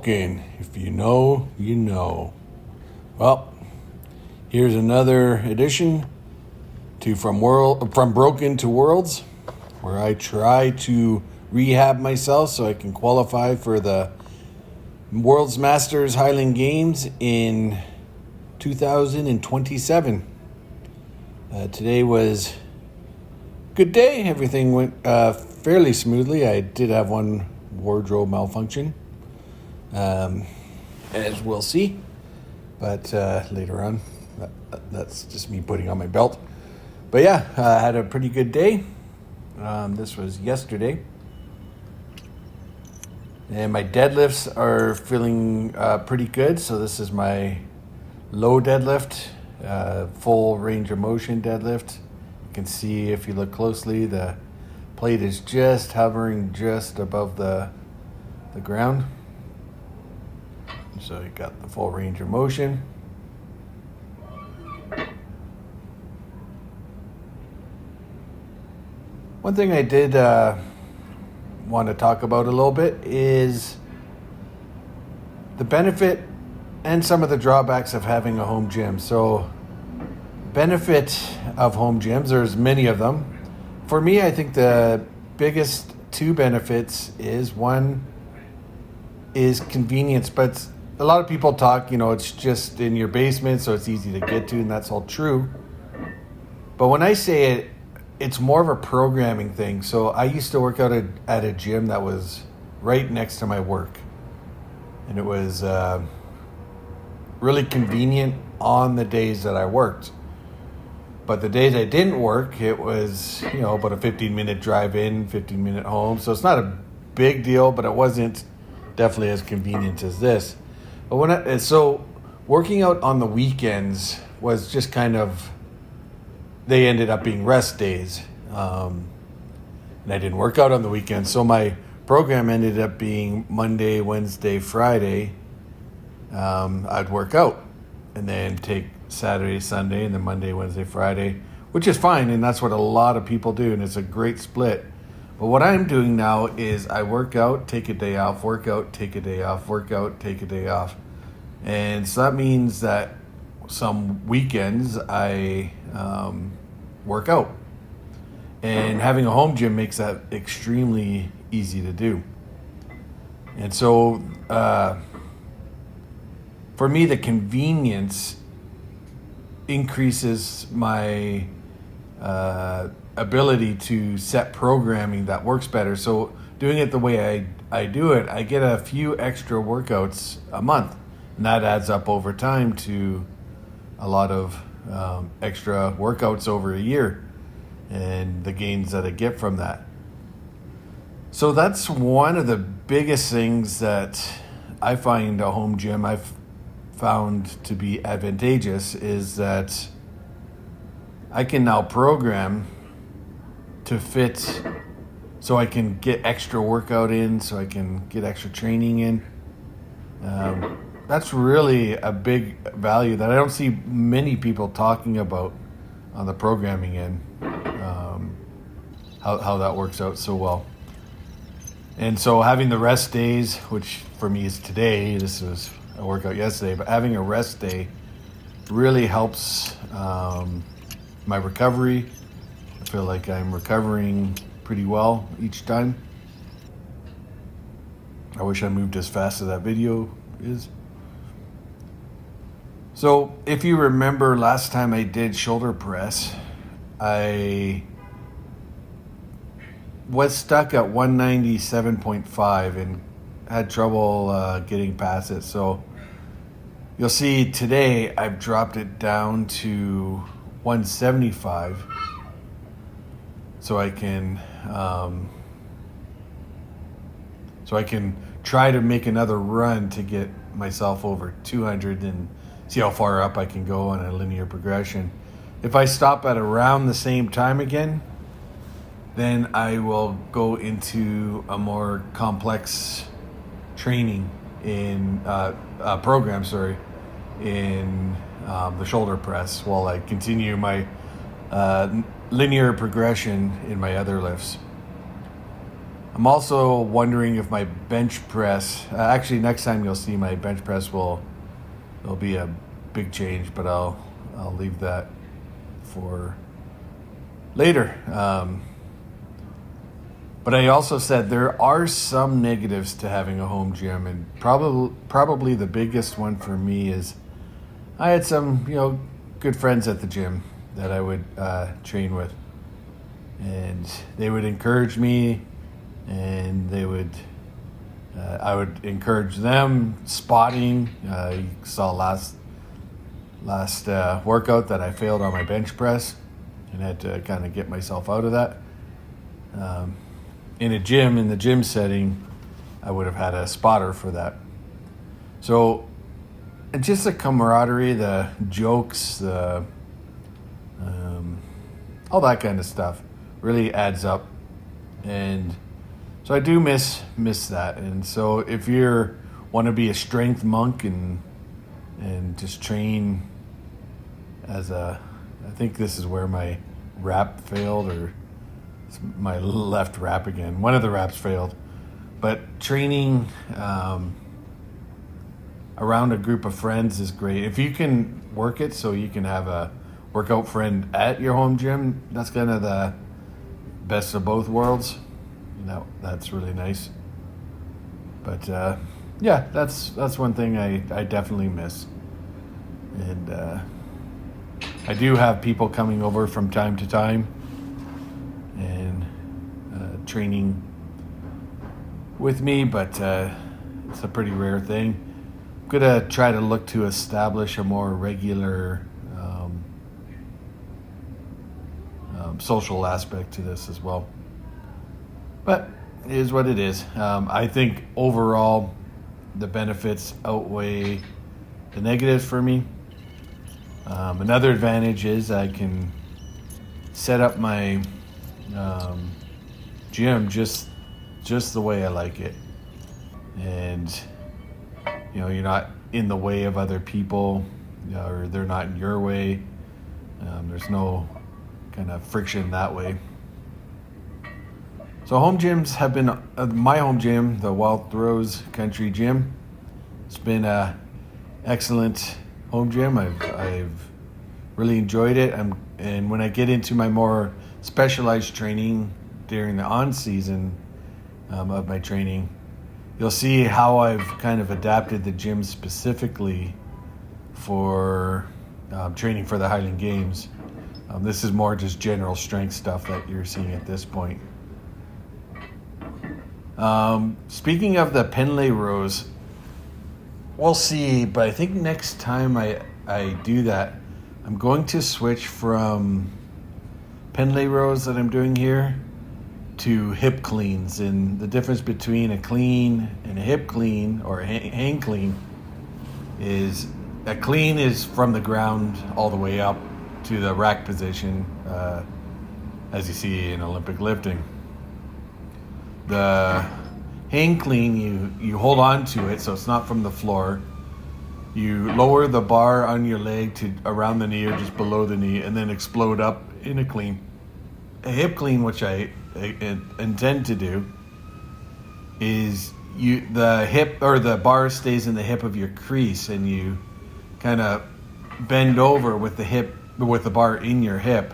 broken. If you know, you know. Well, here's another edition to From Broken to Worlds, where I try to rehab myself so I can qualify for the World's Masters Highland Games in 2027. Today was a good day. Everything went fairly smoothly. I did have one wardrobe malfunction, as we'll see. But later on, that's just me putting on my belt. But yeah, I had a pretty good day. This was yesterday. And my deadlifts are feeling pretty good. So this is my low deadlift, full range of motion deadlift. You can see if you look closely, the plate is just hovering just above the ground. So you got the full range of motion. One thing I did want to talk about a little bit is the benefit and some of the drawbacks of having a home gym. So, benefit of home gyms, there's many of them. For me, I think the biggest two benefits is one is convenience, but a lot of people talk, it's just in your basement, so it's easy to get to, and that's all true. But when I say it, it's more of a programming thing. So I used to work out at a gym that was right next to my work. And it was really convenient on the days that I worked. But the days I didn't work, it was, about a 15-minute drive in, 15-minute home. So it's not a big deal, but it wasn't definitely as convenient as this. But so working out on the weekends was just kind of, they ended up being rest days. And I didn't work out on the weekends. So my program ended up being Monday, Wednesday, Friday. I'd work out and then take Saturday, Sunday, and then Monday, Wednesday, Friday, which is fine. And that's what a lot of people do. And it's a great split. But what I'm doing now is I work out, take a day off, work out, take a day off, work out, take a day off. And so that means that some weekends I work out. And having a home gym makes that extremely easy to do. And so for me, the convenience increases my ability to set programming that works better. So doing it the way I do it, I get a few extra workouts a month. And that adds up over time to a lot of extra workouts over a year and the gains that I get from that. So that's one of the biggest things that I find a home gym I've found to be advantageous is that I can now program to fit so I can get extra workout in, so I can get extra training in. That's really a big value that I don't see many people talking about on the programming end, how that works out so well. And so having the rest days, which for me is today, this was a workout yesterday, but having a rest day really helps my recovery. I feel like I'm recovering pretty well each time. I wish I moved as fast as that video is. So if you remember last time I did shoulder press, I was stuck at 197.5 and had trouble getting past it. So you'll see today I've dropped it down to 175 so I can try to make another run to get myself over 200 and see how far up I can go on a linear progression. If I stop at around the same time again, then I will go into a more complex training in program, in the shoulder press while I continue my linear progression in my other lifts. I'm also wondering if my bench press, actually next time you'll see my bench press there'll be a big change, but I'll leave that for later. But I also said there are some negatives to having a home gym, and probably the biggest one for me is I had some, good friends at the gym that I would train with, and they would encourage me, and I would encourage them. Spotting, you saw last workout that I failed on my bench press and had to kind of get myself out of that. In the gym setting, I would have had a spotter for that. So, and just the camaraderie, the jokes, all that kind of stuff really adds up. And so I do miss that. And so if you want to be a strength monk and just train I think this is where my rap failed, or it's my left rap again. One of the raps failed. But training around a group of friends is great. If you can work it so you can have a workout friend at your home gym, that's kind of the best of both worlds. That's really nice. But yeah, that's one thing I definitely miss. And I do have people coming over from time to time and training with me, but it's a pretty rare thing. I'm gonna try to look to establish a more regular social aspect to this as well. But it is what it is. I think overall the benefits outweigh the negatives for me. Another advantage is I can set up my gym just the way I like it. And, you're not in the way of other people, or they're not in your way. There's no kind of friction that way. So home gyms have been, my home gym, the Wild Rose Country Gym, it's been a excellent home gym. I've really enjoyed it. And when I get into my more specialized training during the on season of my training, you'll see how I've kind of adapted the gym specifically for training for the Highland Games. This is more just general strength stuff that you're seeing at this point. Speaking of the Penlay rows, we'll see, but I think next time I do that, I'm going to switch from Penlay rows that I'm doing here to hip cleans. And the difference between a clean and a hip clean or a hang clean is a clean is from the ground all the way up to the rack position, as you see in Olympic lifting. The hang clean, you hold on to it so it's not from the floor. You lower the bar on your leg to around the knee or just below the knee, and then explode up in a clean. A hip clean, which I intend to do, is the hip or the bar stays in the hip of your crease, and you kind of bend over with the bar in your hip,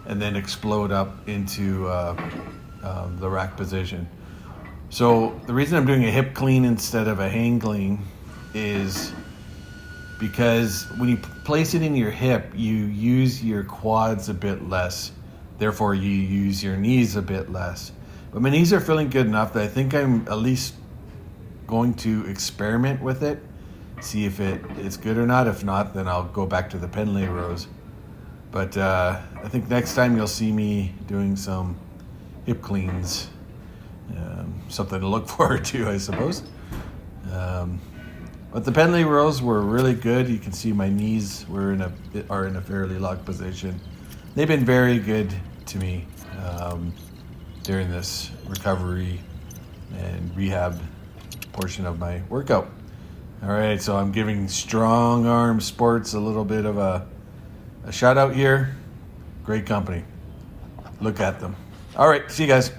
and then explode up into the rack position. So the reason I'm doing a hip clean instead of a hang clean is because when you place it in your hip, you use your quads a bit less. Therefore, you use your knees a bit less. But my knees are feeling good enough that I think I'm at least going to experiment with it, see if it's good or not. If not, then I'll go back to the Penlay rows. But I think next time you'll see me doing some hip cleans. Something to look forward to, I suppose. But the Penlay rows were really good. You can see my knees are in a fairly locked position. They've been very good to me during this recovery and rehab portion of my workout. All right, so I'm giving Strong Arm Sports a little bit of a shout out here. Great company. Look at them. All right, see you guys.